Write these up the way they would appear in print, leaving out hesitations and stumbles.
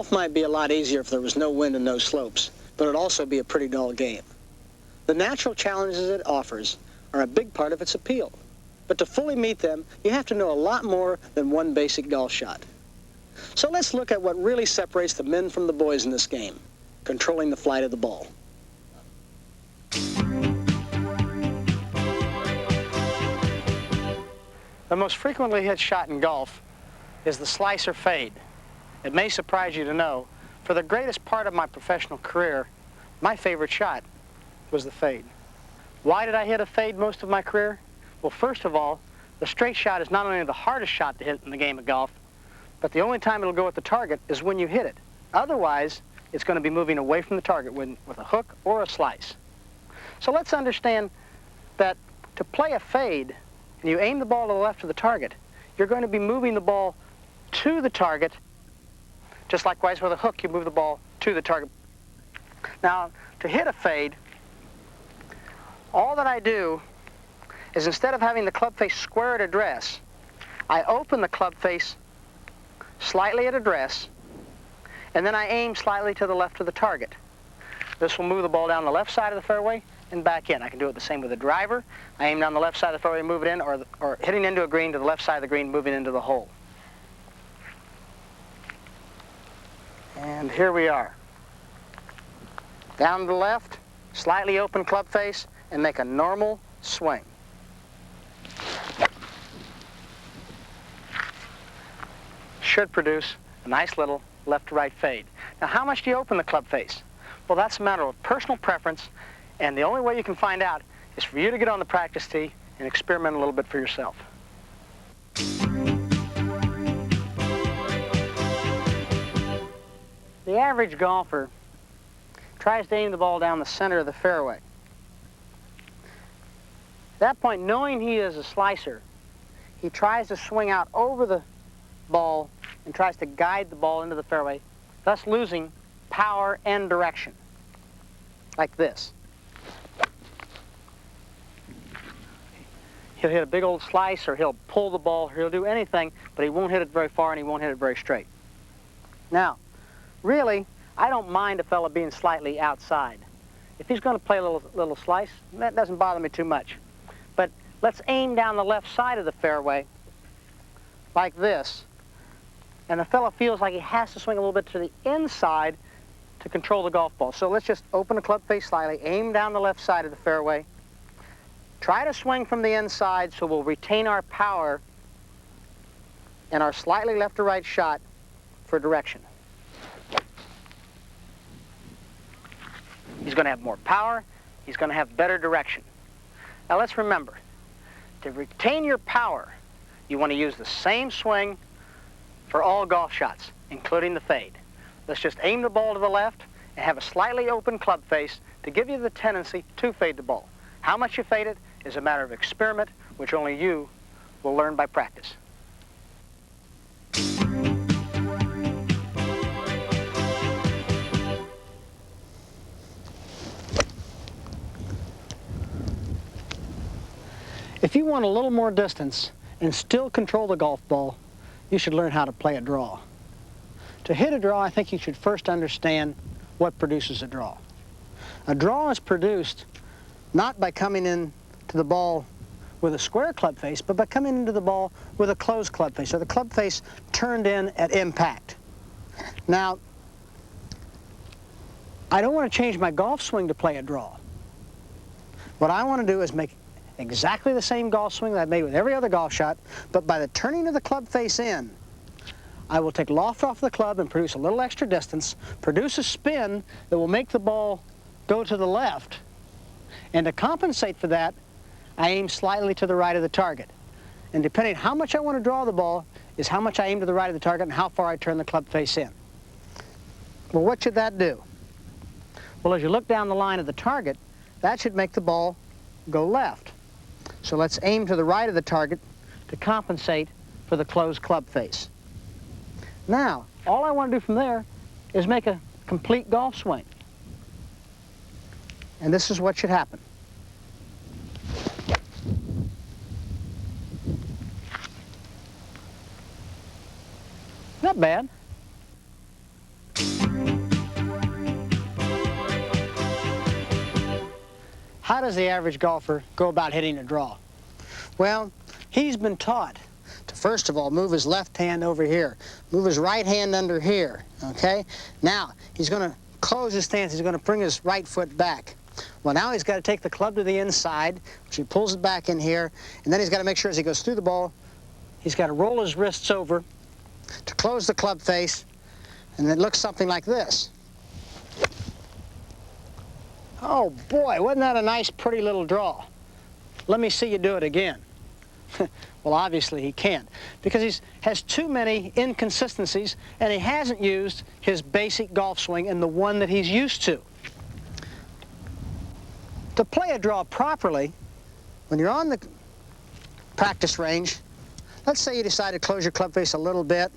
Golf might be a lot easier if there was no wind and no slopes, but it'd also be a pretty dull game. The natural challenges it offers are a big part of its appeal. But to fully meet them, you have to know a lot more than one basic golf shot. So let's look at what really separates the men from the boys in this game, controlling the flight of the ball. The most frequently hit shot in golf is the slice or fade. It may surprise you to know, for the greatest part of my professional career, my favorite shot was the fade. Why did I hit a fade most of my career? Well, first of all, the straight shot is not only the hardest shot to hit in the game of golf, but the only time it'll go at the target is when you hit it. Otherwise, it's going to be moving away from the target with a hook or a slice. So let's understand that to play a fade, and you aim the ball to the left of the target, you're going to be moving the ball to the target, just likewise with a hook, you move the ball to the target. Now, to hit a fade, all that I do is instead of having the club face square at address, I open the club face slightly at address, and then I aim slightly to the left of the target. This will move the ball down the left side of the fairway and back in. I can do it the same with a driver. I aim down the left side of the fairway and move it in, or hitting into a green to the left side of the green, moving into the hole. And here we are. Down to the left, slightly open club face, and make a normal swing. Should produce a nice little left to right fade. Now, how much do you open the club face? Well, that's a matter of personal preference, and the only way you can find out is for you to get on the practice tee and experiment a little bit for yourself. The average golfer tries to aim the ball down the center of the fairway. At that point, knowing he is a slicer, he tries to swing out over the ball and tries to guide the ball into the fairway, thus losing power and direction, like this. He'll hit a big old slice, or he'll pull the ball, or he'll do anything, but he won't hit it very far and he won't hit it very straight. Now, really, I don't mind a fella being slightly outside. If he's going to play a little slice, that doesn't bother me too much. But let's aim down the left side of the fairway like this, and the fella feels like he has to swing a little bit to the inside to control the golf ball. So let's just open the club face slightly, aim down the left side of the fairway, try to swing from the inside so we'll retain our power and our slightly left to right shot for direction. He's going to have more power, he's going to have better direction. Now let's remember, to retain your power, you want to use the same swing for all golf shots, including the fade. Let's just aim the ball to the left and have a slightly open club face to give you the tendency to fade the ball. How much you fade it is a matter of experiment, which only you will learn by practice. If you want a little more distance and still control the golf ball, you should learn how to play a draw. To hit a draw, I think you should first understand what produces a draw. A draw is produced not by coming in to the ball with a square club face, but by coming into the ball with a closed club face, or the club face turned in at impact. Now, I don't want to change my golf swing to play a draw. What I want to do is make exactly the same golf swing that I've made with every other golf shot, but by the turning of the club face in, I will take loft off the club and produce a little extra distance, produce a spin that will make the ball go to the left, and to compensate for that, I aim slightly to the right of the target. And depending on how much I want to draw the ball is how much I aim to the right of the target and how far I turn the club face in. Well, what should that do? Well, as you look down the line of the target, that should make the ball go left. So let's aim to the right of the target to compensate for the closed club face. Now, all I want to do from there is make a complete golf swing. And this is what should happen. Not bad. how does the average golfer go about hitting a draw? Well, he's been taught to, first of all, move his left hand over here, move his right hand under here, okay? Now, he's going to close his stance. He's going to bring his right foot back. Well, now he's got to take the club to the inside, which he pulls it back in here, and then he's got to make sure as he goes through the ball, he's got to roll his wrists over to close the club face, and it looks something like this. Oh boy, wasn't that a nice, pretty little draw? Let me see you do it again. Well, obviously he can't, because he has too many inconsistencies, and he hasn't used his basic golf swing in the one that he's used to. To play a draw properly, when you're on the practice range, let's say you decide to close your club face a little bit,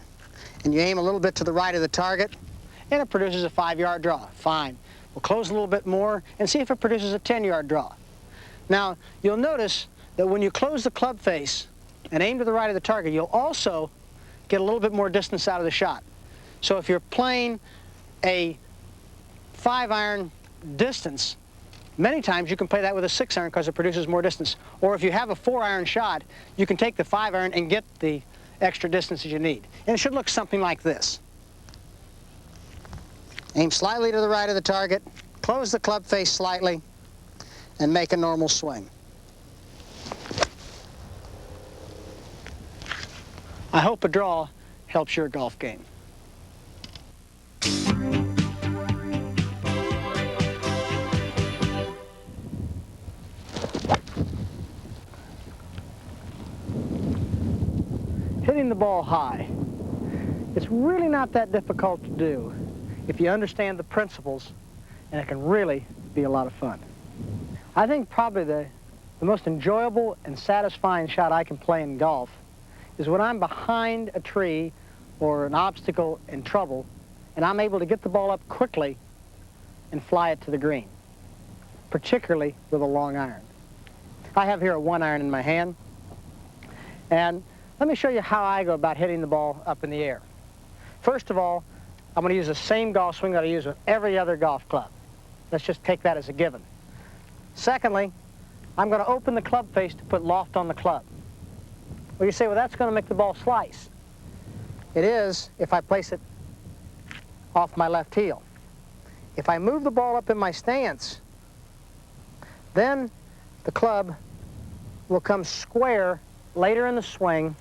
and you aim a little bit to the right of the target, and it produces a 5-yard draw. Fine. We'll close a little bit more and see if it produces a 10-yard draw. Now, you'll notice that when you close the club face and aim to the right of the target, you'll also get a little bit more distance out of the shot. So if you're playing a 5-iron distance, many times you can play that with a 6-iron because it produces more distance. Or if you have a 4-iron shot, you can take the 5-iron and get the extra distance that you need. And it should look something like this. Aim slightly to the right of the target, close the club face slightly, and make a normal swing. I hope a draw helps your golf game. Hitting the ball high, it's really not that difficult to do if you understand the principles, and it can really be a lot of fun. I think probably the most enjoyable and satisfying shot I can play in golf is when I'm behind a tree or an obstacle in trouble, and I'm able to get the ball up quickly and fly it to the green, particularly with a long iron. I have here a 1-iron in my hand, and let me show you how I go about hitting the ball up in the air. First of all, I'm going to use the same golf swing that I use with every other golf club. Let's just take that as a given. Secondly, I'm going to open the club face to put loft on the club. Well, you say, well, that's going to make the ball slice. It is if I place it off my left heel. If I move the ball up in my stance, then the club will come square later in the swing.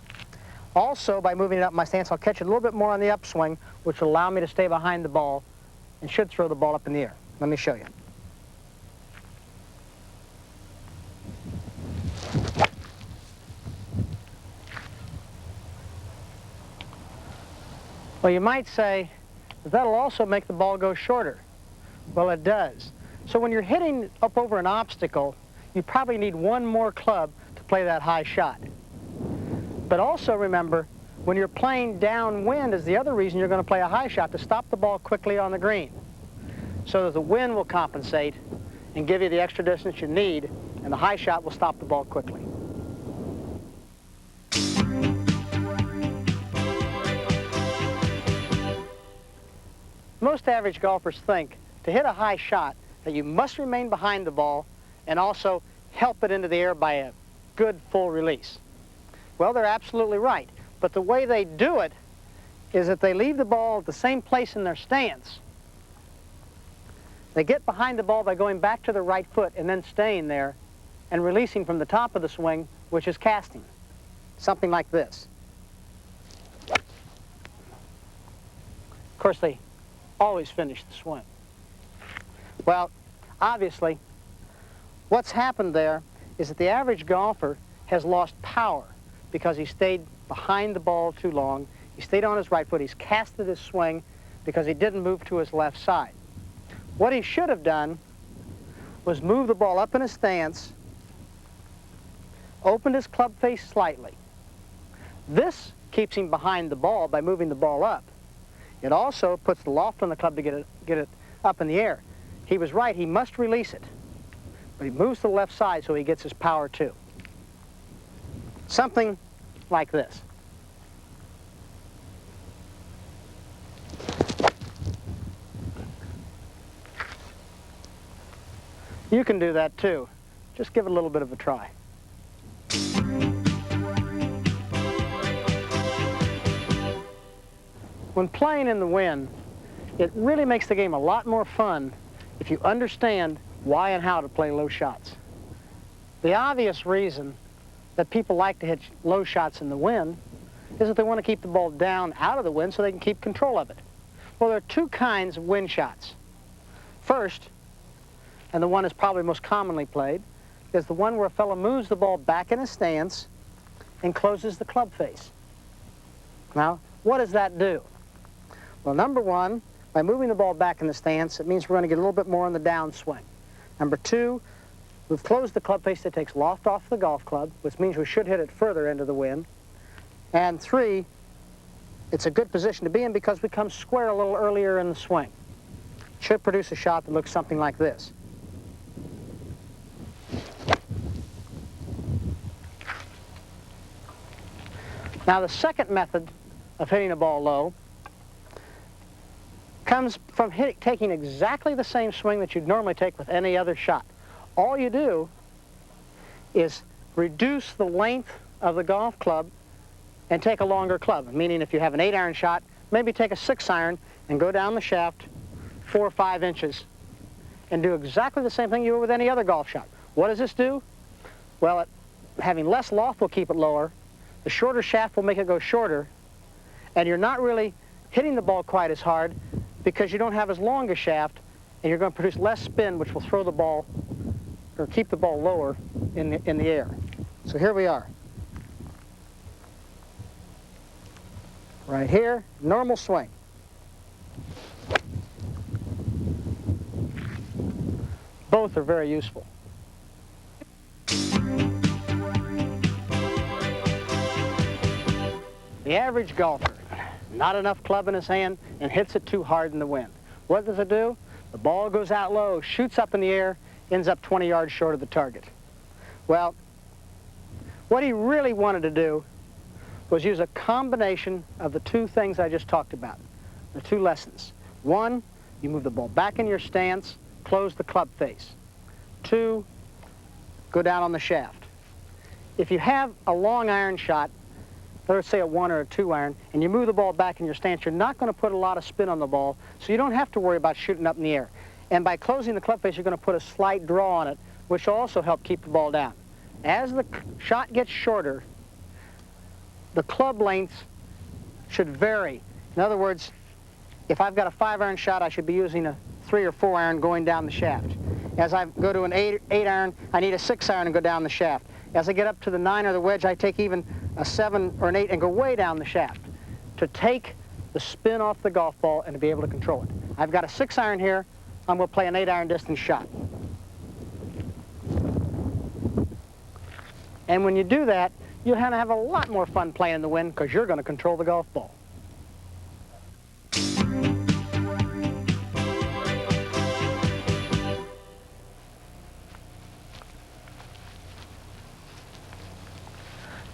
Also, by moving it up my stance, I'll catch it a little bit more on the upswing, which will allow me to stay behind the ball and should throw the ball up in the air. Let me show you. Well, you might say that that'll also make the ball go shorter. Well, it does. So when you're hitting up over an obstacle, you probably need one more club to play that high shot. But also remember, when you're playing downwind is the other reason you're going to play a high shot, to stop the ball quickly on the green, so that the wind will compensate and give you the extra distance you need, and the high shot will stop the ball quickly. Most average golfers think to hit a high shot that you must remain behind the ball and also help it into the air by a good full release. Well, they're absolutely right, but the way they do it is that they leave the ball at the same place in their stance. They get behind the ball by going back to the right foot and then staying there and releasing from the top of the swing, which is casting. Something like this. Of course, they always finish the swing. Well, obviously, what's happened there is that the average golfer has lost power because he stayed behind the ball too long. He stayed on his right foot. He's casted his swing because he didn't move to his left side. What he should have done was move the ball up in a stance, opened his club face slightly. This keeps him behind the ball by moving the ball up. It also puts the loft on the club to get it up in the air. He was right, he must release it. But he moves to the left side so he gets his power too. Something like this. You can do that too, Just give it a little bit of a try. When playing in the wind, it really makes the game a lot more fun if you understand why and how to play low shots. The obvious reason that people like to hit low shots in the wind is that they want to keep the ball down out of the wind so they can keep control of it. Well, there are two kinds of wind shots. First, and the one that's probably most commonly played, is the one where a fellow moves the ball back in his stance and closes the club face. Now, what does that do? Well, number one, by moving the ball back in the stance, it means we're going to get a little bit more on the downswing. Number two, we've closed the club face that takes loft off the golf club, which means we should hit it further into the wind. And three, it's a good position to be in because we come square a little earlier in the swing. It should produce a shot that looks something like this. Now, the second method of hitting a ball low comes from taking exactly the same swing that you'd normally take with any other shot. All you do is reduce the length of the golf club and take a longer club, meaning if you have an 8-iron shot, maybe take a 6-iron and go down the shaft 4 or 5 inches and do exactly the same thing you would with any other golf shot. What does this do? Well, having less loft will keep it lower, the shorter shaft will make it go shorter, and you're not really hitting the ball quite as hard because you don't have as long a shaft, and you're going to produce less spin, which will throw the ball or keep the ball lower in the air. So here we are. Right here, normal swing. Both are very useful. The average golfer, not enough club in his hand, and hits it too hard in the wind. What does it do? The ball goes out low, shoots up in the air, ends up 20 yards short of the target. Well, what he really wanted to do was use a combination of the two things I just talked about, the two lessons. One, you move the ball back in your stance, close the club face. Two, go down on the shaft. If you have a long iron shot, let's say a 1 or a 2-iron, and you move the ball back in your stance, you're not going to put a lot of spin on the ball, so you don't have to worry about shooting up in the air. And by closing the club face, you're going to put a slight draw on it, which will also help keep the ball down. As the shot gets shorter, the club length should vary. In other words, if I've got a 5-iron shot, I should be using a 3 or 4-iron going down the shaft. As I go to an 8-iron, I need a 6-iron and go down the shaft. As I get up to the 9 or the wedge, I take even a 7 or an 8 and go way down the shaft to take the spin off the golf ball and to be able to control it. I've got a 6-iron here. I'm going to play an 8-iron distance shot. And when you do that, you'll have a lot more fun playing in the wind because you're going to control the golf ball.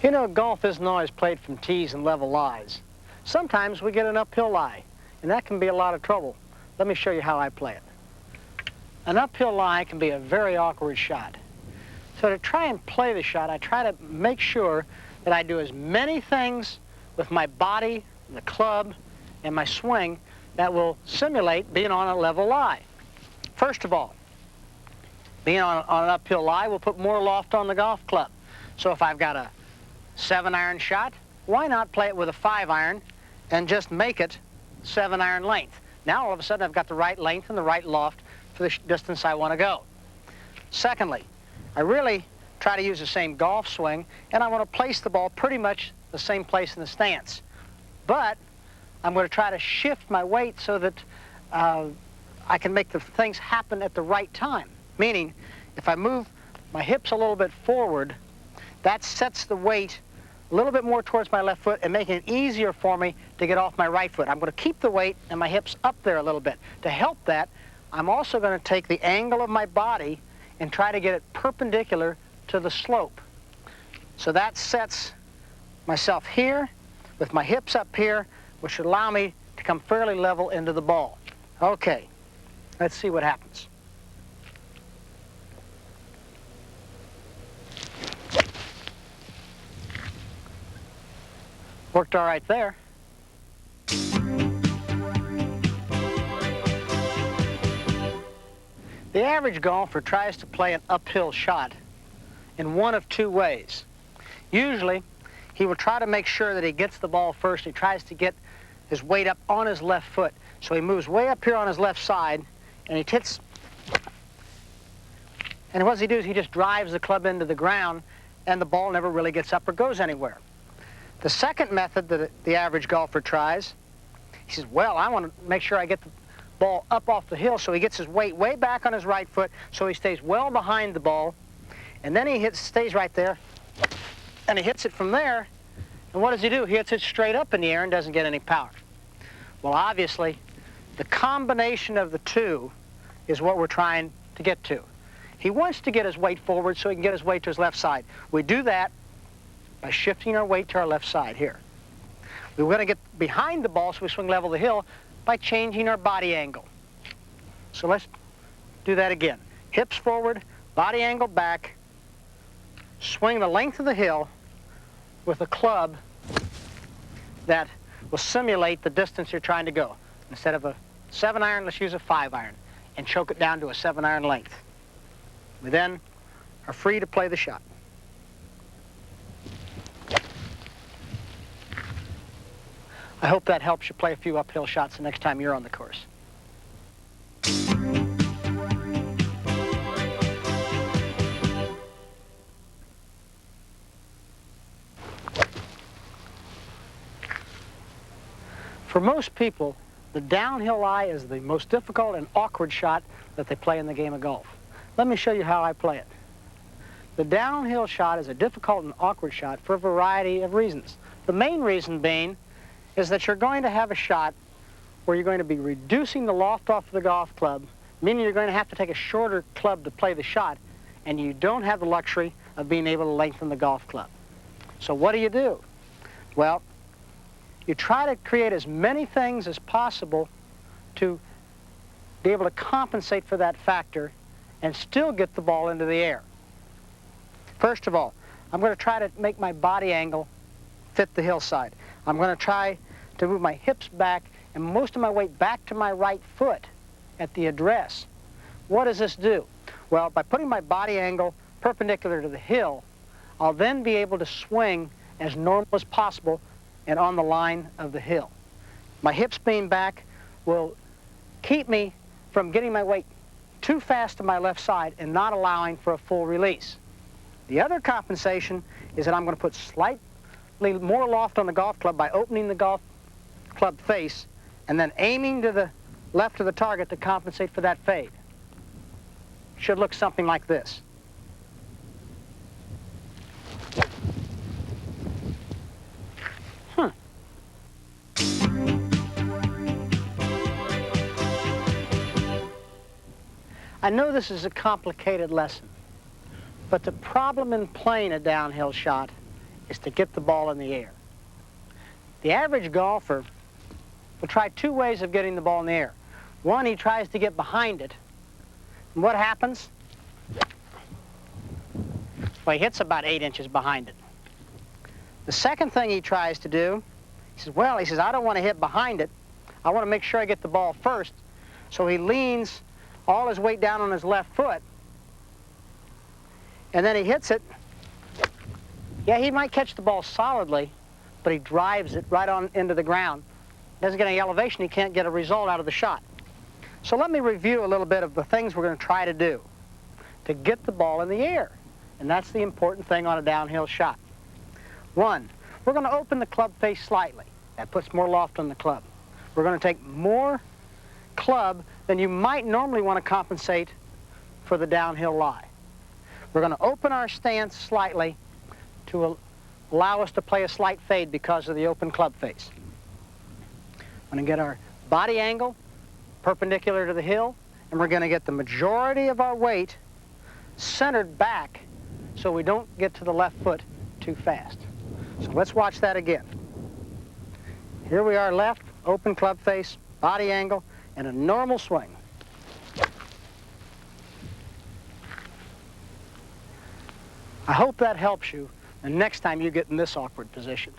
You know, golf isn't always played from tees and level lies. Sometimes we get an uphill lie, and that can be a lot of trouble. Let me show you how I play it. An uphill lie can be a very awkward shot. So to try and play the shot, I try to make sure that I do as many things with my body, the club, and my swing that will simulate being on a level lie. First of all, being on an uphill lie will put more loft on the golf club. So if I've got a 7-iron shot, why not play it with a 5-iron and just make it 7-iron length? Now all of a sudden I've got the right length and the right loft for the distance I want to go. Secondly, I really try to use the same golf swing, and I want to place the ball pretty much the same place in the stance. But I'm going to try to shift my weight so that I can make the things happen at the right time. Meaning, if I move my hips a little bit forward, that sets the weight a little bit more towards my left foot and making it easier for me to get off my right foot. I'm going to keep the weight and my hips up there a little bit. To help that, I'm also going to take the angle of my body and try to get it perpendicular to the slope. So that sets myself here with my hips up here, which should allow me to come fairly level into the ball. Okay, let's see what happens. Worked all right there. The average golfer tries to play an uphill shot in one of two ways. Usually, he will try to make sure that he gets the ball first. He tries to get his weight up on his left foot. So he moves way up here on his left side, and he hits. And what does he do is he just drives the club into the ground, and the ball never really gets up or goes anywhere. The second method that the average golfer tries, he says, well, I want to make sure I get the ball up off the hill, so he gets his weight way back on his right foot, so he stays well behind the ball, and then he stays right there, and he hits it from there, and what does he do? He hits it straight up in the air and doesn't get any power. Well, obviously, the combination of the two is what we're trying to get to. He wants to get his weight forward so he can get his weight to his left side. We do that by shifting our weight to our left side here. We want to get behind the ball so we swing level the hill by changing our body angle. So let's do that again. Hips forward, body angle back, swing the length of the hill with a club that will simulate the distance you're trying to go. Instead of a 7-iron, let's use a 5-iron and choke it down to a 7-iron length. We then are free to play the shot. I hope that helps you play a few uphill shots the next time you're on the course. For most people, the downhill lie is the most difficult and awkward shot that they play in the game of golf. Let me show you how I play it. The downhill shot is a difficult and awkward shot for a variety of reasons. The main reason being is that you're going to have a shot where you're going to be reducing the loft off of the golf club, meaning you're going to have to take a shorter club to play the shot, and you don't have the luxury of being able to lengthen the golf club. So what do? Well, you try to create as many things as possible to be able to compensate for that factor and still get the ball into the air. First of all, I'm going to try to make my body angle fit the hillside. I'm going to try to move my hips back and most of my weight back to my right foot at the address. What does this do? Well, by putting my body angle perpendicular to the hill, I'll then be able to swing as normal as possible and on the line of the hill. My hips being back will keep me from getting my weight too fast to my left side and not allowing for a full release. The other compensation is that I'm going to put slightly more loft on the golf club by opening the golf club face and then aiming to the left of the target to compensate for that fade. Should look something like this. I know this is a complicated lesson, but the problem in playing a downhill shot is to get the ball in the air. The average golfer will try two ways of getting the ball in the air. One, he tries to get behind it, and what happens? Well, he hits about 8 inches behind it. The second thing he tries to do, he says, I don't want to hit behind it. I want to make sure I get the ball first. So he leans all his weight down on his left foot, and then he hits it. Yeah, he might catch the ball solidly, but he drives it right on into the ground. Doesn't get any elevation, he can't get a result out of the shot. So let me review a little bit of the things we're going to try to do to get the ball in the air. And that's the important thing on a downhill shot. One, we're going to open the club face slightly. That puts more loft on the club. We're going to take more club than you might normally want to compensate for the downhill lie. We're going to open our stance slightly to allow us to play a slight fade because of the open club face. We're going to get our body angle perpendicular to the hill, and we're going to get the majority of our weight centered back so we don't get to the left foot too fast. So let's watch that again. Here we are, left, open club face, body angle, and a normal swing. I hope that helps you the next time you get in this awkward position.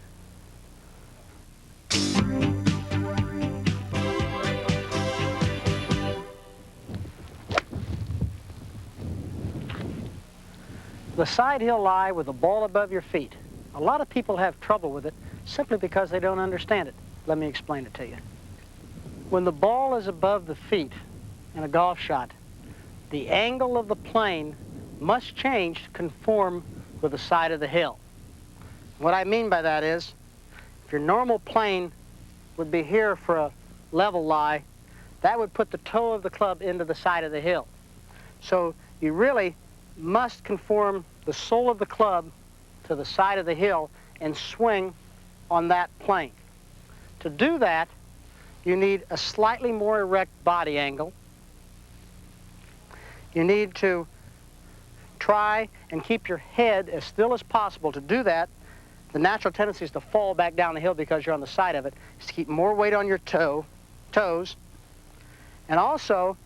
The side hill lie with the ball above your feet. A lot of people have trouble with it simply because they don't understand it. Let me explain it to you. When the ball is above the feet in a golf shot, the angle of the plane must change to conform with the side of the hill. What I mean by that is, if your normal plane would be here for a level lie, that would put the toe of the club into the side of the hill. So you really must conform the sole of the club to the side of the hill and swing on that plane. To do that, you need a slightly more erect body angle. You need to try and keep your head as still as possible. To do that, the natural tendency is to fall back down the hill because you're on the side of it, is to keep more weight on your toes. And also,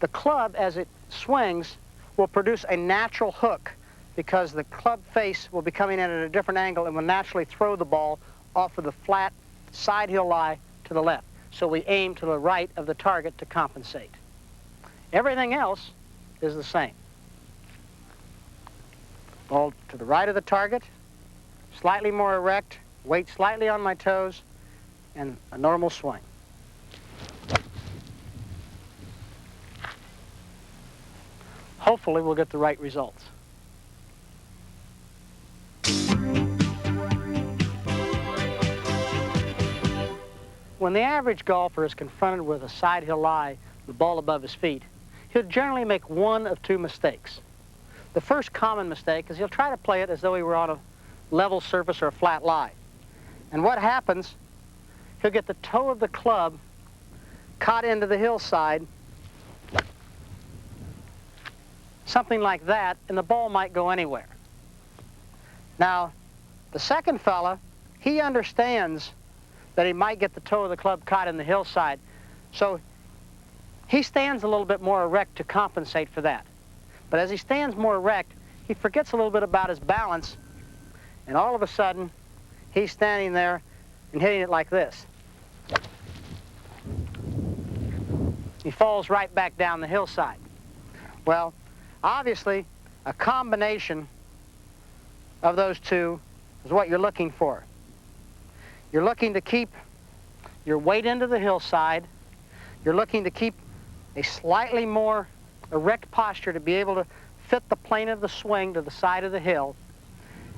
the club, as it swings, will produce a natural hook because the club face will be coming in at a different angle and will naturally throw the ball off of the flat side hill lie to the left. So we aim to the right of the target to compensate. Everything else is the same. Ball to the right of the target, slightly more erect, weight slightly on my toes, and a normal swing. Hopefully we'll get the right results. When the average golfer is confronted with a side hill lie, the ball above his feet, he'll generally make one of two mistakes. The first common mistake is he'll try to play it as though he were on a level surface or a flat lie. And what happens, he'll get the toe of the club caught into the hillside, something like that, and the ball might go anywhere. Now, the second fella, he understands that he might get the toe of the club caught in the hillside, so he stands a little bit more erect to compensate for that. But as he stands more erect, he forgets a little bit about his balance, and all of a sudden, he's standing there and hitting it like this. He falls right back down the hillside. Well, obviously, a combination of those two is what you're looking for. You're looking to keep your weight into the hillside. You're looking to keep a slightly more erect posture to be able to fit the plane of the swing to the side of the hill.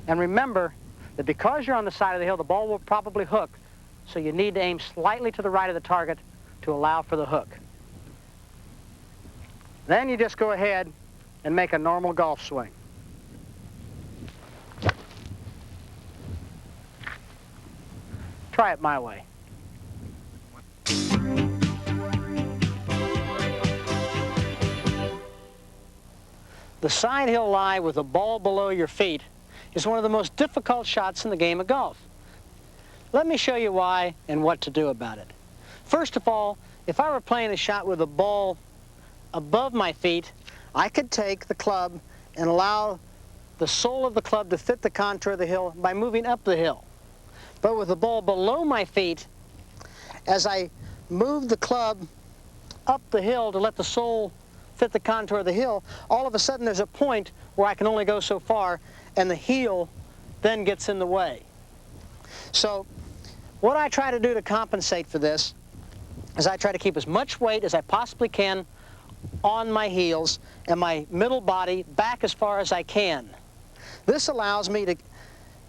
And remember that because you're on the side of the hill, the ball will probably hook, so you need to aim slightly to the right of the target to allow for the hook. Then you just go ahead and make a normal golf swing. Try it my way. The side hill lie with the ball below your feet is one of the most difficult shots in the game of golf. Let me show you why and what to do about it. First of all, if I were playing a shot with the ball above my feet, I could take the club and allow the sole of the club to fit the contour of the hill by moving up the hill. But with the ball below my feet, as I move the club up the hill to let the sole fit the contour of the hill, all of a sudden there's a point where I can only go so far, and the heel then gets in the way. So what I try to do to compensate for this is I try to keep as much weight as I possibly can on my heels and my middle body back as far as I can. This allows me to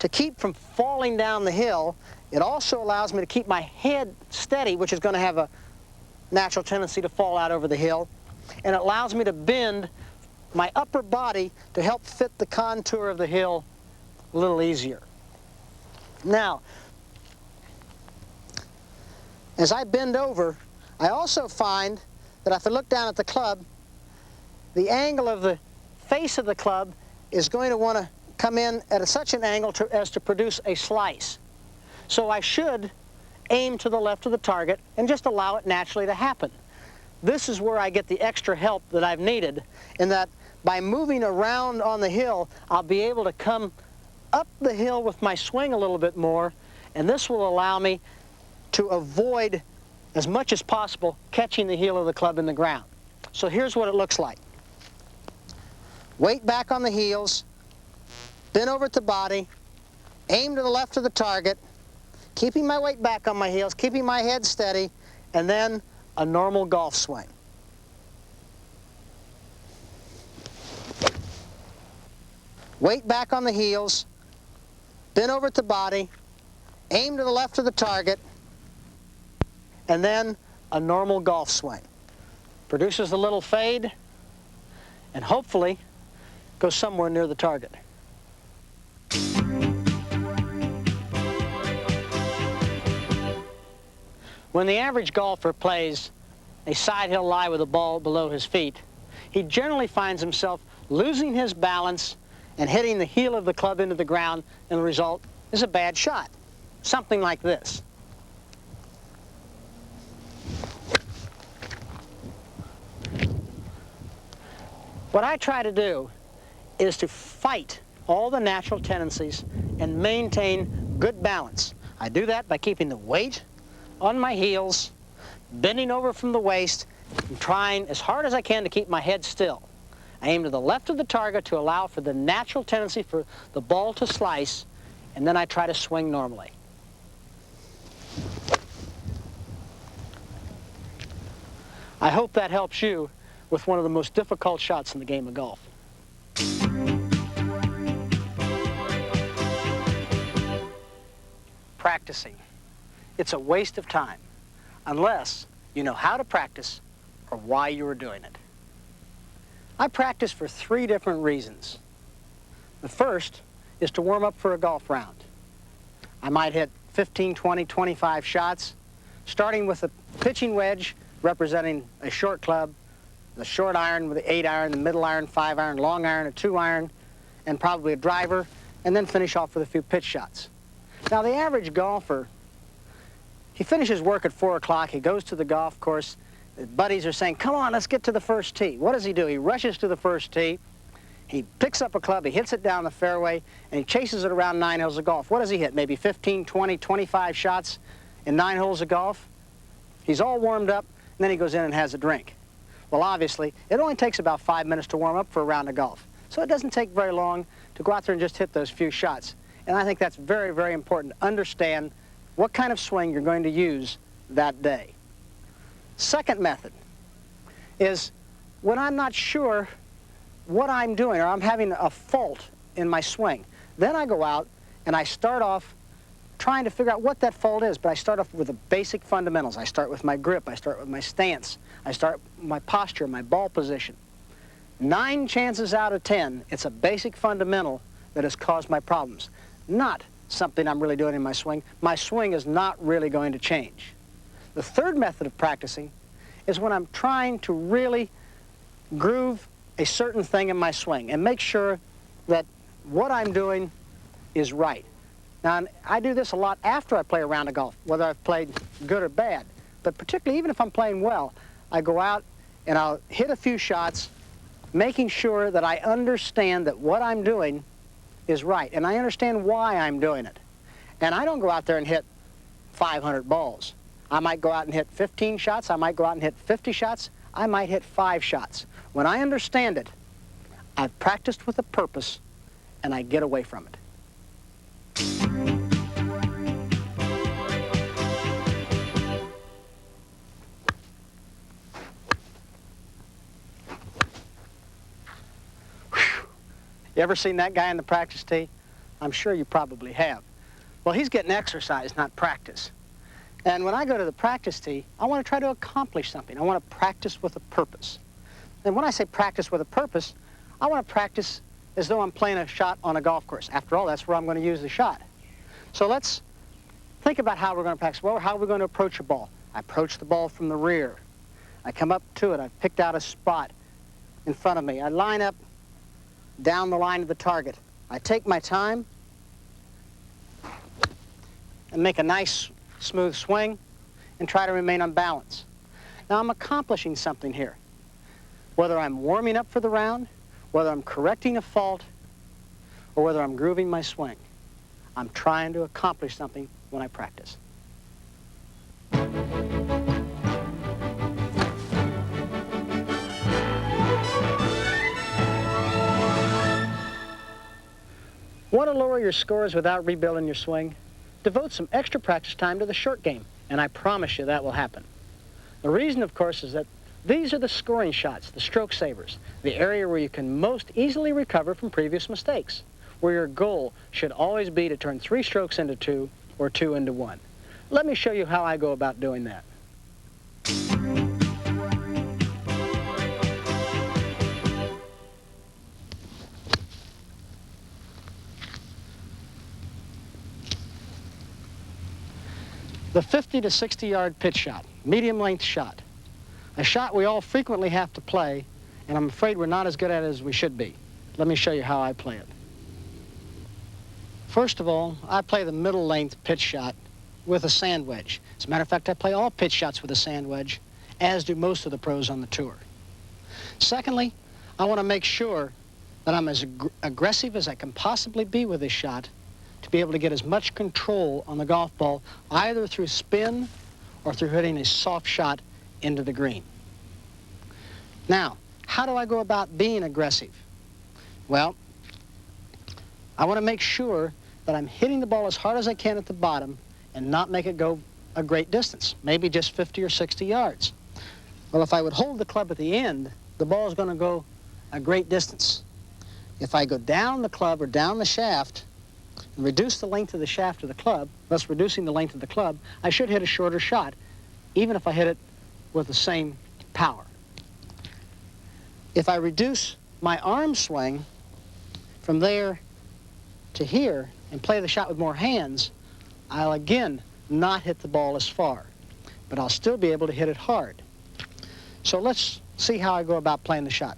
keep from falling down the hill. It also allows me to keep my head steady, which is going to have a natural tendency to fall out over the hill. And it allows me to bend my upper body to help fit the contour of the hill a little easier. Now, as I bend over, I also find that if I look down at the club, the angle of the face of the club is going to want to come in at such an angle as to produce a slice. So I should aim to the left of the target and just allow it naturally to happen. This is where I get the extra help that I've needed, in that by moving around on the hill, I'll be able to come up the hill with my swing a little bit more, and this will allow me to avoid, as much as possible, catching the heel of the club in the ground. So here's what it looks like. Weight back on the heels, bend over at the body, aim to the left of the target, keeping my weight back on my heels, keeping my head steady, and then a normal golf swing. Weight back on the heels, bend over at the body, aim to the left of the target, and then a normal golf swing. Produces a little fade, and hopefully goes somewhere near the target. When the average golfer plays a side hill lie with a ball below his feet, he generally finds himself losing his balance and hitting the heel of the club into the ground, and the result is a bad shot. Something like this. What I try to do is to fight all the natural tendencies and maintain good balance. I do that by keeping the weight on my heels, bending over from the waist, and trying as hard as I can to keep my head still. I aim to the left of the target to allow for the natural tendency for the ball to slice, and then I try to swing normally. I hope that helps you with one of the most difficult shots in the game of golf. Practicing. It's a waste of time unless you know how to practice or why you are doing it. I practice for 3 different reasons. The first is to warm up for a golf round. I might hit 15, 20, 25 shots, starting with a pitching wedge representing a short club, the short iron with the 8-iron, the middle iron, 5-iron, long iron, a 2-iron, and probably a driver, and then finish off with a few pitch shots. Now, the average golfer, he finishes work at 4 o'clock, he goes to the golf course, his buddies are saying, come on, let's get to the first tee. What does he do? He rushes to the first tee, he picks up a club, he hits it down the fairway, and he chases it around 9 holes of golf. What does he hit? Maybe 15, 20, 25 shots in 9 holes of golf? He's all warmed up, and then he goes in and has a drink. Well, obviously, it only takes about 5 minutes to warm up for a round of golf. So it doesn't take very long to go out there and just hit those few shots. And I think that's very, very important to understand what kind of swing you're going to use that day. Second method is when I'm not sure what I'm doing or I'm having a fault in my swing, then I go out and I start off trying to figure out what that fault is, but I start off with the basic fundamentals. I start with my grip, I start with my stance, I start with my posture, my ball position. 9 chances out of 10, it's a basic fundamental that has caused my problems, not something I'm really doing in my swing. My swing is not really going to change. The third method of practicing is when I'm trying to really groove a certain thing in my swing and make sure that what I'm doing is right. Now, I do this a lot after I play a round of golf, whether I've played good or bad. But particularly, even if I'm playing well, I go out and I'll hit a few shots, making sure that I understand that what I'm doing is right, and I understand why I'm doing it. And I don't go out there and hit 500 balls. I might go out and hit 15 shots, I might go out and hit 50 shots, I might hit 5 shots. When I understand it, I've practiced with a purpose, and I get away from it. You ever seen that guy in the practice tee? I'm sure you probably have. Well, he's getting exercise, not practice. And when I go to the practice tee, I want to try to accomplish something. I want to practice with a purpose. And when I say practice with a purpose, I want to practice as though I'm playing a shot on a golf course. After all, that's where I'm going to use the shot. So let's think about how we're going to practice. Well, how are we going to approach a ball? I approach the ball from the rear. I come up to it. I've picked out a spot in front of me. I line up down the line of the target. I take my time and make a nice smooth swing and try to remain on balance. Now, I'm accomplishing something here. Whether I'm warming up for the round, whether I'm correcting a fault, or whether I'm grooving my swing, I'm trying to accomplish something when I practice. Want to lower your scores without rebuilding your swing? Devote some extra practice time to the short game, and I promise you that will happen. The reason, of course, is that these are the scoring shots, the stroke savers, the area where you can most easily recover from previous mistakes, where your goal should always be to turn 3 strokes into 2 or 2 into 1. Let me show you how I go about doing that. The 50 to 60 yard pitch shot, medium length shot. A shot we all frequently have to play, and I'm afraid we're not as good at it as we should be. Let me show you how I play it. First of all, I play the middle length pitch shot with a sand wedge. As a matter of fact, I play all pitch shots with a sand wedge, as do most of the pros on the tour. Secondly, I want to make sure that I'm as aggressive as I can possibly be with this shot to be able to get as much control on the golf ball, either through spin or through hitting a soft shot into the green. Now, how do I go about being aggressive? Well, I want to make sure that I'm hitting the ball as hard as I can at the bottom and not make it go a great distance, maybe just 50 or 60 yards. Well, if I would hold the club at the end, the ball is going to go a great distance. If I go down the club or down the shaft and reduce the length of the shaft of the club, thus reducing the length of the club, I should hit a shorter shot, even if I hit it with the same power. If I reduce my arm swing from there to here and play the shot with more hands, I'll again not hit the ball as far, but I'll still be able to hit it hard. So let's see how I go about playing the shot.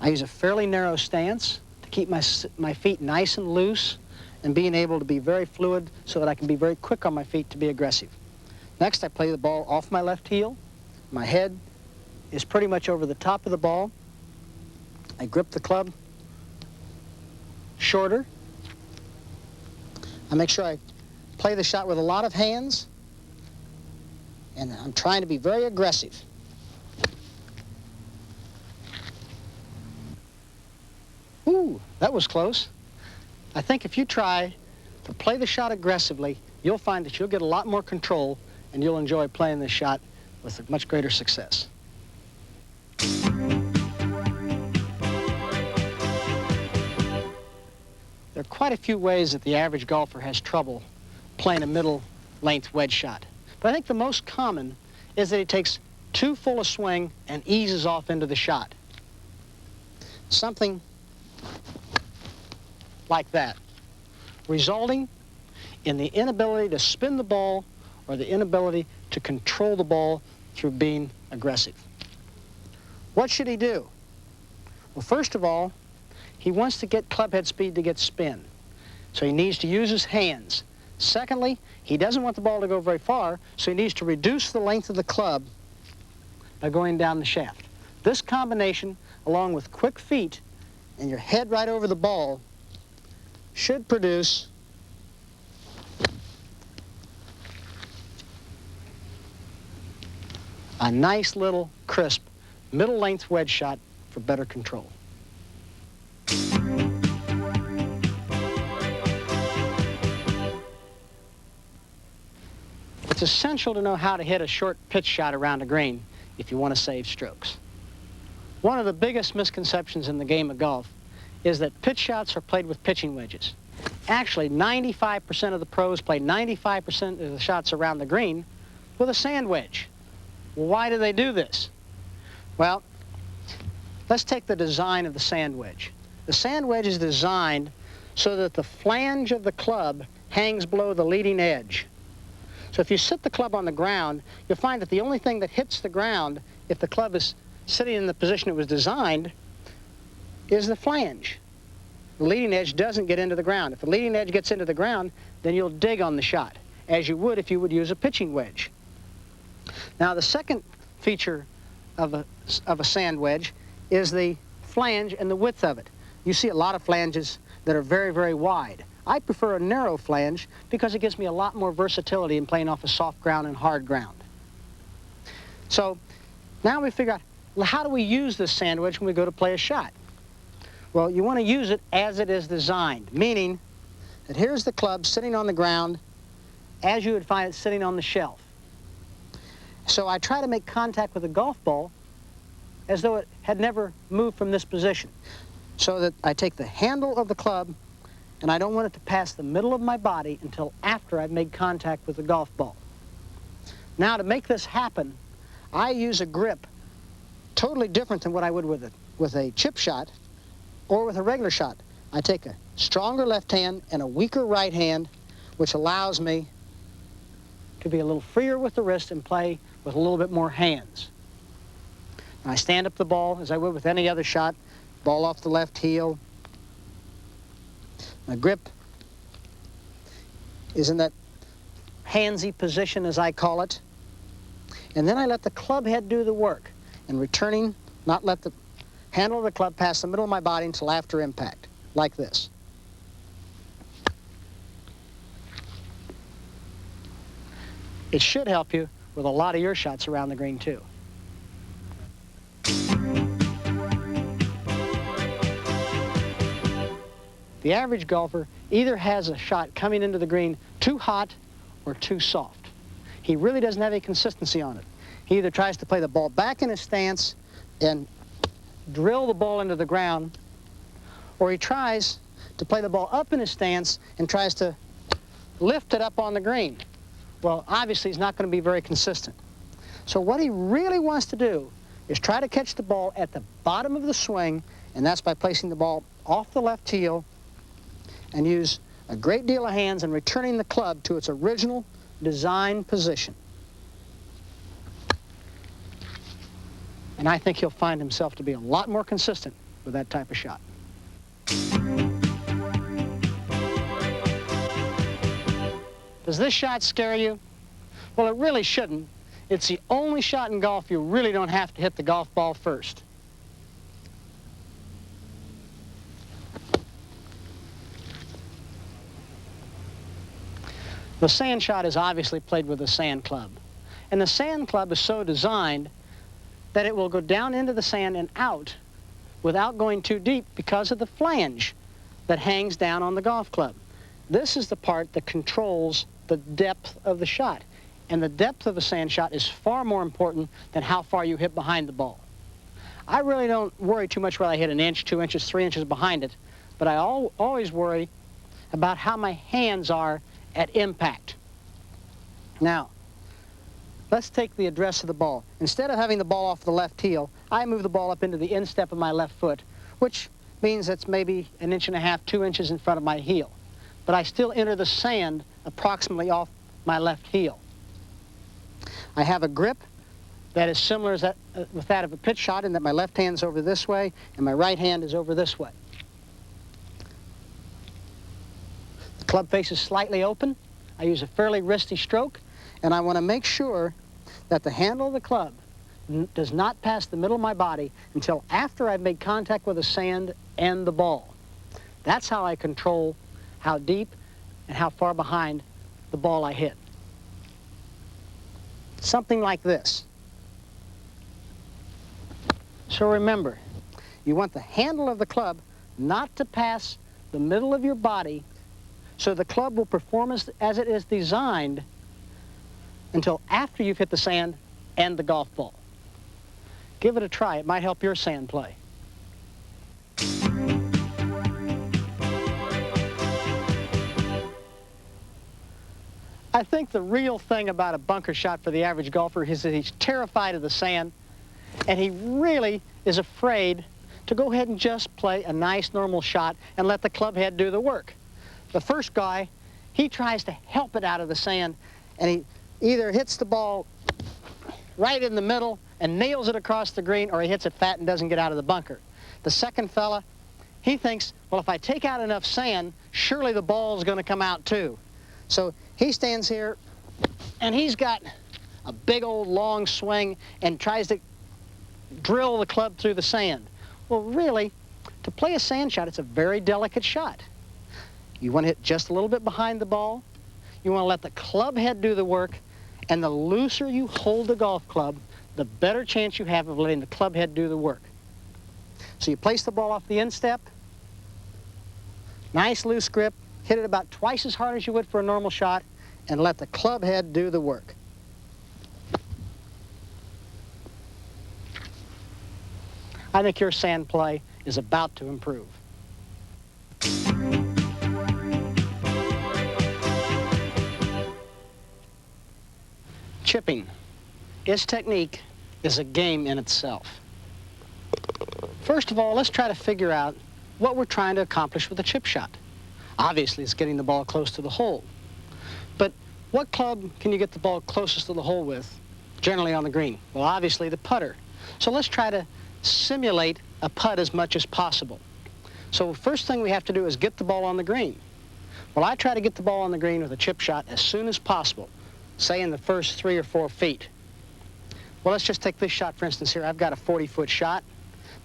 I use a fairly narrow stance to keep my feet nice and loose and being able to be very fluid so that I can be very quick on my feet to be aggressive. Next, I play the ball off my left heel. My head is pretty much over the top of the ball. I grip the club shorter. I make sure I play the shot with a lot of hands, and I'm trying to be very aggressive. Ooh, that was close. I think if you try to play the shot aggressively, you'll find that you'll get a lot more control and you'll enjoy playing this shot with much greater success. There are quite a few ways that the average golfer has trouble playing a middle-length wedge shot. But I think the most common is that he takes too full a swing and eases off into the shot. Something like that, resulting in the inability to spin the ball or the inability to control the ball through being aggressive. What should he do? Well, first of all, he wants to get clubhead speed to get spin, so he needs to use his hands. Secondly, he doesn't want the ball to go very far, so he needs to reduce the length of the club by going down the shaft. This combination, along with quick feet and your head right over the ball, should produce a nice little crisp middle-length wedge shot for better control. It's essential to know how to hit a short pitch shot around a green if you want to save strokes. One of the biggest misconceptions in the game of golf is that pitch shots are played with pitching wedges. Actually, 95% of the pros play 95% of the shots around the green with a sand wedge. Why do they do this? Well, let's take the design of the sand wedge. The sand wedge is designed so that the flange of the club hangs below the leading edge. So if you sit the club on the ground, you'll find that the only thing that hits the ground, if the club is sitting in the position it was designed, is the flange. The leading edge doesn't get into the ground. If the leading edge gets into the ground, then you'll dig on the shot, as you would if you would use a pitching wedge. Now, the second feature of a sand wedge is the flange and the width of it. You see a lot of flanges that are very, very wide. I prefer a narrow flange because it gives me a lot more versatility in playing off of soft ground and hard ground. So now we figure out, well, how do we use this sand wedge when we go to play a shot? Well, you want to use it as it is designed, meaning that here's the club sitting on the ground as you would find it sitting on the shelf. So I try to make contact with the golf ball as though it had never moved from this position. So that I take the handle of the club and I don't want it to pass the middle of my body until after I've made contact with the golf ball. Now, to make this happen, I use a grip totally different than what I would with a chip shot or with a regular shot. I take a stronger left hand and a weaker right hand, which allows me to be a little freer with the wrist and play with a little bit more hands. I stand up the ball as I would with any other shot, ball off the left heel. My grip is in that handsy position, as I call it. And then I let the club head do the work, and returning, not let the handle of the club pass the middle of my body until after impact, like this. It should help you with a lot of your shots around the green, too. The average golfer either has a shot coming into the green too hot or too soft. He really doesn't have any consistency on it. He either tries to play the ball back in his stance and drill the ball into the ground, or he tries to play the ball up in his stance and tries to lift it up on the green. Well, obviously, he's not going to be very consistent. So what he really wants to do is try to catch the ball at the bottom of the swing, and that's by placing the ball off the left heel and use a great deal of hands and returning the club to its original design position. And I think he'll find himself to be a lot more consistent with that type of shot. Does this shot scare you? Well, it really shouldn't. It's the only shot in golf you really don't have to hit the golf ball first. The sand shot is obviously played with a sand club. And the sand club is so designed that it will go down into the sand and out without going too deep because of the flange that hangs down on the golf club. This is the part that controls the depth of the shot. And the depth of a sand shot is far more important than how far you hit behind the ball. I really don't worry too much whether I hit an inch, 2 inches, 3 inches behind it, but I always worry about how my hands are at impact. Now, let's take the address of the ball. Instead of having the ball off the left heel, I move the ball up into the instep of my left foot, which means it's maybe 1.5 inches, 2 inches in front of my heel. But I still enter the sand approximately off my left heel. I have a grip that is similar with that of a pitch shot in that my left hand's over this way and my right hand is over this way. The club face is slightly open. I use a fairly wristy stroke, and I want to make sure that the handle of the club does not pass the middle of my body until after I've made contact with the sand and the ball. That's how I control how deep and how far behind the ball I hit. Something like this. So remember, you want the handle of the club not to pass the middle of your body so the club will perform as it is designed until after you've hit the sand and the golf ball. Give it a try. It might help your sand play. I think the real thing about a bunker shot for the average golfer is that he's terrified of the sand, and he really is afraid to go ahead and just play a nice normal shot and let the club head do the work. The first guy, he tries to help it out of the sand, and he either hits the ball right in the middle and nails it across the green, or he hits it fat and doesn't get out of the bunker. The second fella, he thinks, well, if I take out enough sand, surely the ball's going to come out too. So he stands here, and he's got a big old long swing and tries to drill the club through the sand. Well, really, to play a sand shot, it's a very delicate shot. You want to hit just a little bit behind the ball. You want to let the club head do the work, and the looser you hold the golf club, the better chance you have of letting the club head do the work. So you place the ball off the instep, Nice loose grip, hit it about twice as hard as you would for a normal shot, and let the club head do the work. I think your sand play is about to improve. Chipping. Its technique is a game in itself. First of all, let's try to figure out what we're trying to accomplish with a chip shot. Obviously, it's getting the ball close to the hole. But what club can you get the ball closest to the hole with, generally on the green? Well, obviously, the putter. So let's try to simulate a putt as much as possible. So first thing we have to do is get the ball on the green. Well, I try to get the ball on the green with a chip shot as soon as possible, say in the first 3 or 4 feet. Well, let's just take this shot, for instance, here. I've got a 40-foot shot,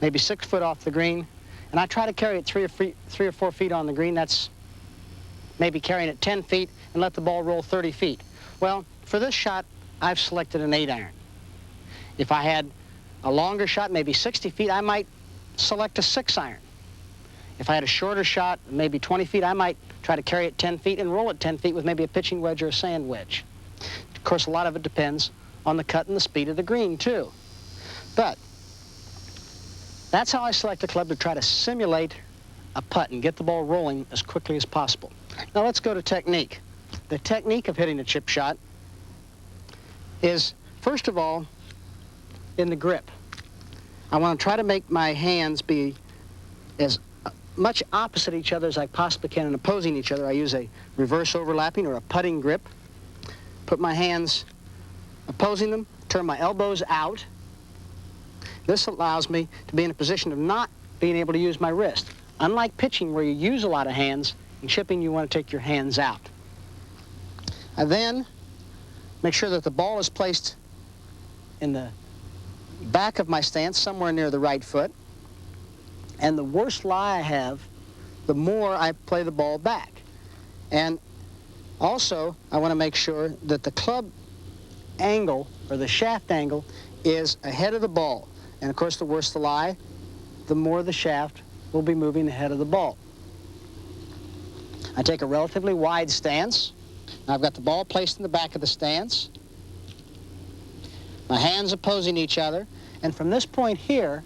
maybe 6 foot off the green, and I try to carry it 3 or 4 feet on the green. That's maybe carrying it 10 feet and let the ball roll 30 feet. Well, for this shot, I've selected an 8-iron. If I had a longer shot, maybe 60 feet, I might select a 6-iron. If I had a shorter shot, maybe 20 feet, I might try to carry it 10 feet and roll it 10 feet with maybe a pitching wedge or a sand wedge. Of course, a lot of it depends on the cut and the speed of the green, too. But that's how I select a club to try to simulate a putt and get the ball rolling as quickly as possible. Now let's go to technique. The technique of hitting a chip shot is, first of all, in the grip. I want to try to make my hands be as much opposite each other as I possibly can and opposing each other. I use a reverse overlapping or a putting grip. Put my hands opposing them, turn my elbows out. This allows me to be in a position of not being able to use my wrist. Unlike pitching, where you use a lot of hands, in chipping you want to take your hands out. I then make sure that the ball is placed in the back of my stance, somewhere near the right foot. And the worse lie I have, the more I play the ball back. And also, I want to make sure that the club angle, or the shaft angle, is ahead of the ball. And of course, the worse the lie, the more the shaft will be moving ahead of the ball. I take a relatively wide stance. I've got the ball placed in the back of the stance. My hands opposing each other. And from this point here,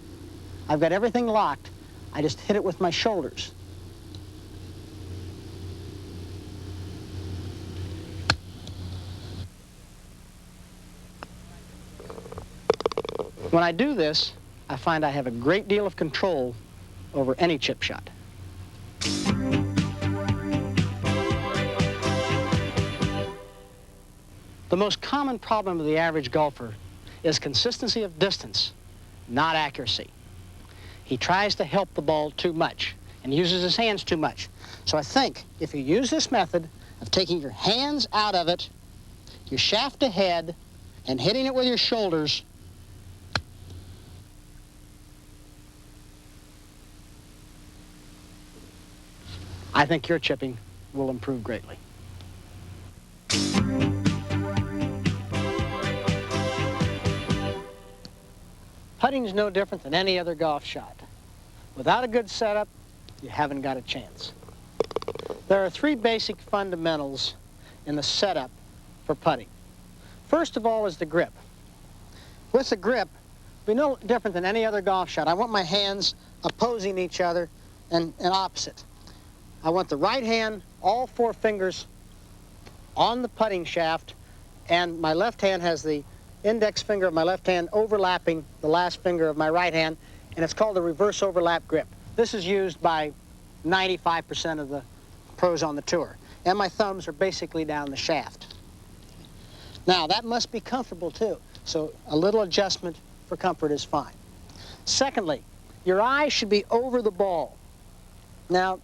I've got everything locked. I just hit it with my shoulders. When I do this, I find I have a great deal of control over any chip shot. The most common problem of the average golfer is consistency of distance, not accuracy. He tries to help the ball too much and uses his hands too much. So I think if you use this method of taking your hands out of it, your shaft ahead, and hitting it with your shoulders, I think your chipping will improve greatly. Putting is no different than any other golf shot. Without a good setup, you haven't got a chance. There are 3 basic fundamentals in the setup for putting. First of all is the grip. With the grip, it'll be no different than any other golf shot. I want my hands opposing each other and opposite. I want the right hand, all 4 fingers on the putting shaft, and my left hand has the index finger of my left hand overlapping the last finger of my right hand, and it's called the reverse overlap grip. This is used by 95% of the pros on the tour. And my thumbs are basically down the shaft. Now, that must be comfortable too, so a little adjustment for comfort is fine. Secondly, your eyes should be over the ball. Now,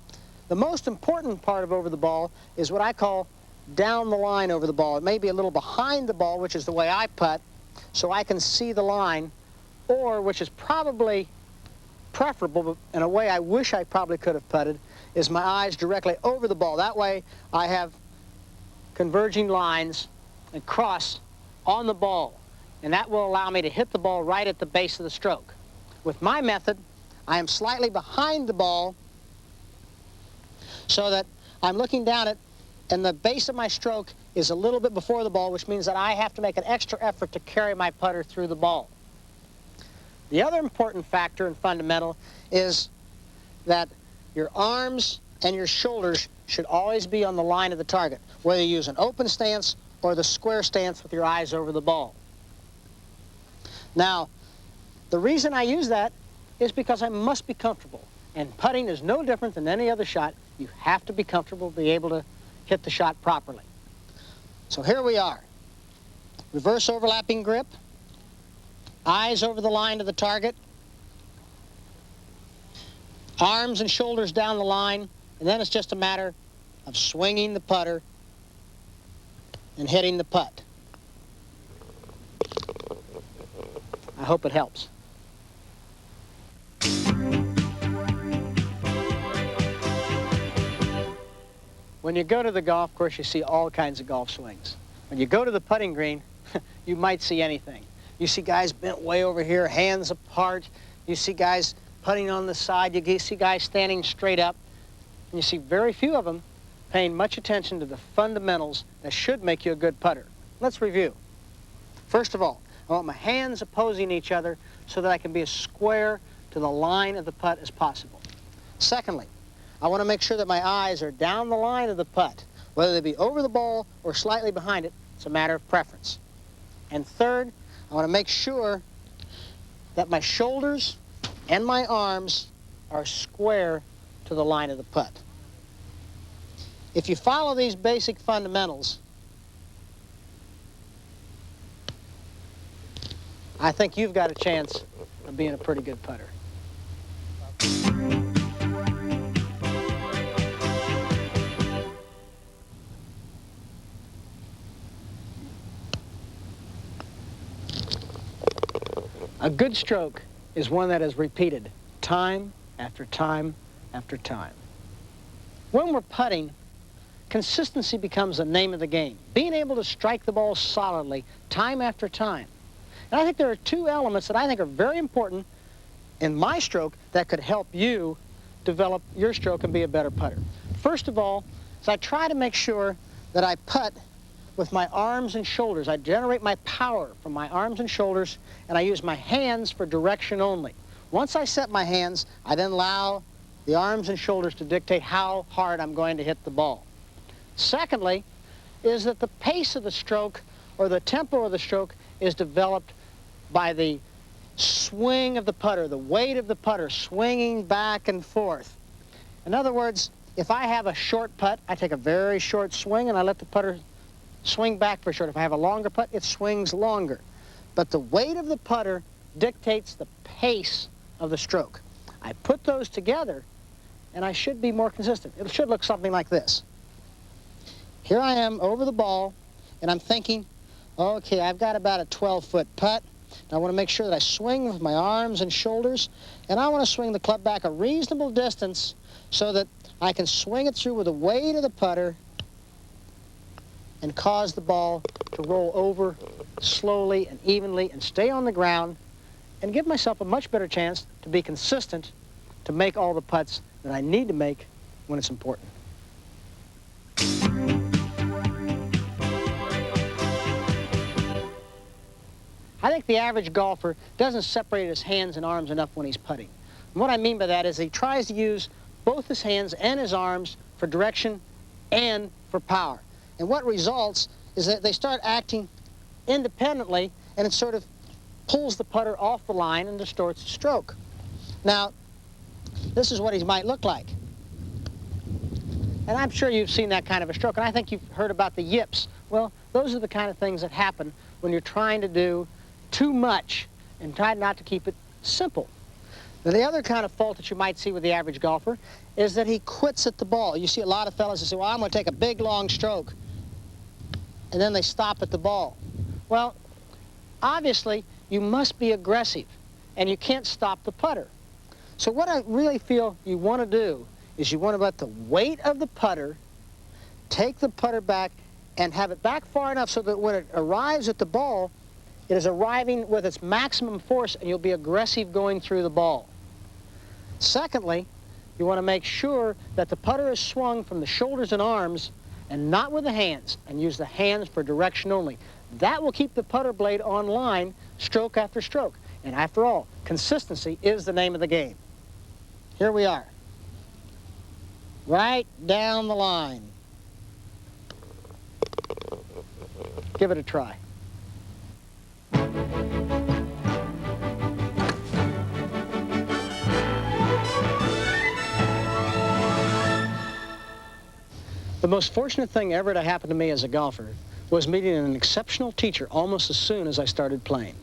the most important part of over the ball is what I call down the line over the ball. It may be a little behind the ball, which is the way I putt, so I can see the line, or, which is probably preferable, but in a way I wish I probably could have putted, is my eyes directly over the ball. That way I have converging lines and cross on the ball, and that will allow me to hit the ball right at the base of the stroke. With my method, I am slightly behind the ball, so that I'm looking down it, and the base of my stroke is a little bit before the ball, which means that I have to make an extra effort to carry my putter through the ball. The other important factor and fundamental is that your arms and your shoulders should always be on the line of the target, whether you use an open stance or the square stance with your eyes over the ball. Now, the reason I use that is because I must be comfortable. And putting is no different than any other shot. You have to be comfortable to be able to hit the shot properly. So here we are. Reverse overlapping grip, eyes over the line of the target, arms and shoulders down the line, and then it's just a matter of swinging the putter and hitting the putt. I hope it helps. When you go to the golf course, you see all kinds of golf swings. When you go to the putting green, you might see anything. You see guys bent way over here, hands apart. You see guys putting on the side. You see guys standing straight up. And you see very few of them paying much attention to the fundamentals that should make you a good putter. Let's review. First of all, I want my hands opposing each other so that I can be as square to the line of the putt as possible. Secondly, I want to make sure that my eyes are down the line of the putt. Whether they be over the ball or slightly behind it, it's a matter of preference. And third, I want to make sure that my shoulders and my arms are square to the line of the putt. If you follow these basic fundamentals, I think you've got a chance of being a pretty good putter. A good stroke is one that is repeated time after time after time. When we're putting, consistency becomes the name of the game. Being able to strike the ball solidly time after time. And I think there are two elements that I think are very important in my stroke that could help you develop your stroke and be a better putter. First of all, is I try to make sure that I putt with my arms and shoulders. I generate my power from my arms and shoulders, and I use my hands for direction only. Once I set my hands, I then allow the arms and shoulders to dictate how hard I'm going to hit the ball. Secondly, is that the pace of the stroke or the tempo of the stroke is developed by the swing of the putter, the weight of the putter swinging back and forth. In other words, if I have a short putt, I take a very short swing and I let the putter swing back for short. If I have a longer putt, it swings longer. But the weight of the putter dictates the pace of the stroke. I put those together, and I should be more consistent. It should look something like this. Here I am over the ball, and I'm thinking, okay, I've got about a 12-foot putt. I want to make sure that I swing with my arms and shoulders, and I want to swing the club back a reasonable distance so that I can swing it through with the weight of the putter and cause the ball to roll over slowly and evenly and stay on the ground and give myself a much better chance to be consistent to make all the putts that I need to make when it's important. I think the average golfer doesn't separate his hands and arms enough when he's putting. And what I mean by that is he tries to use both his hands and his arms for direction and for power. And what results is that they start acting independently, and it sort of pulls the putter off the line and distorts the stroke. Now, this is what he might look like. And I'm sure you've seen that kind of a stroke, and I think you've heard about the yips. Well, those are the kind of things that happen when you're trying to do too much and try not to keep it simple. Now, the other kind of fault that you might see with the average golfer is that he quits at the ball. You see a lot of fellas that say, well, I'm going to take a big, long stroke, and then they stop at the ball. Well, obviously, you must be aggressive, and you can't stop the putter. So what I really feel you want to do is you want to let the weight of the putter take the putter back and have it back far enough so that when it arrives at the ball, it is arriving with its maximum force, and you'll be aggressive going through the ball. Secondly, you want to make sure that the putter is swung from the shoulders and arms and not with the hands, and use the hands for direction only. That will keep the putter blade on line stroke after stroke. And after all, consistency is the name of the game. Here we are. Right down the line. Give it a try. The most fortunate thing ever to happen to me as a golfer was meeting an exceptional teacher almost as soon as I started playing.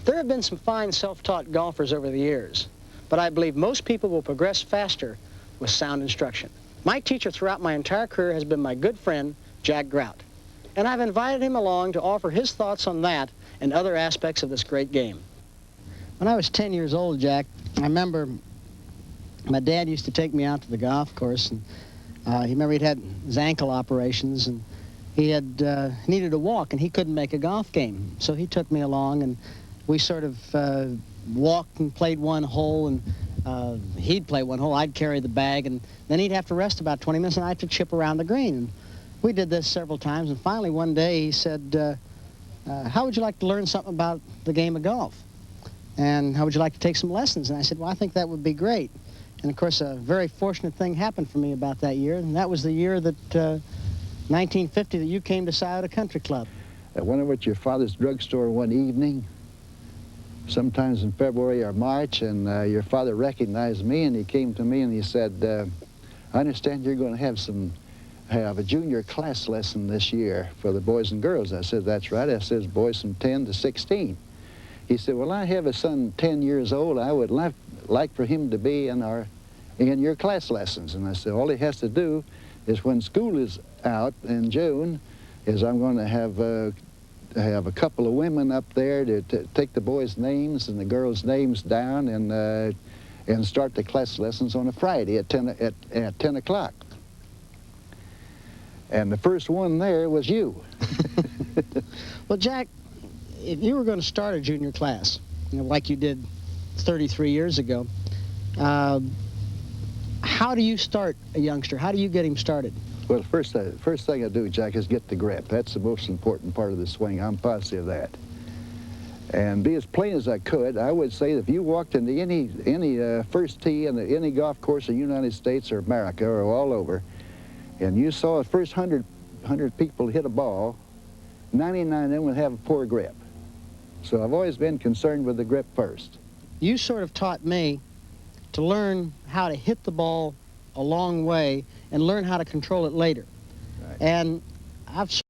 There have been some fine self-taught golfers over the years, but I believe most people will progress faster with sound instruction. My teacher throughout my entire career has been my good friend, Jack Grout, and I've invited him along to offer his thoughts on that and other aspects of this great game. When I was 10 years old, Jack, I remember my dad used to take me out to the golf course, and he remember he'd had his ankle operations, and he had needed a walk, and he couldn't make a golf game. So he took me along, and we sort of walked and played one hole, and he'd play one hole, I'd carry the bag, and then he'd have to rest about 20 minutes, and I'd have to chip around the green. And we did this several times, and finally one day he said, how would you like to learn something about the game of golf? And how would you like to take some lessons? And I said, well, I think that would be great. And of course, a very fortunate thing happened for me about that year, and that was the year that, 1950, that you came to Scioto Country Club. I went over to your father's drugstore one evening, sometimes in February or March, and your father recognized me, and he came to me and he said, I understand you're going to have a junior class lesson this year for the boys and girls. I said, that's right. I says, boys from 10 to 16. He said, well, I have a son 10 years old. I would like for him to be in your class lessons. And I said, all he has to do is when school is out in June, is I'm going to have a couple of women up there to take the boys' names and the girls' names down and start the class lessons on a Friday at 10 o'clock. And the first one there was you. Well, Jack, if you were going to start a junior class, like you did 33 years ago, how do you start a youngster? How do you get him started? Well, first thing I do, Jack, is get the grip. That's the most important part of the swing. I'm positive of that. And be as plain as I could, I would say that if you walked into any first tee in any golf course in the United States or America or all over, and you saw the first 100 people hit a ball, 99 of them would have a poor grip. So I've always been concerned with the grip first. You sort of taught me to learn how to hit the ball a long way and learn how to control it later. Right. And I've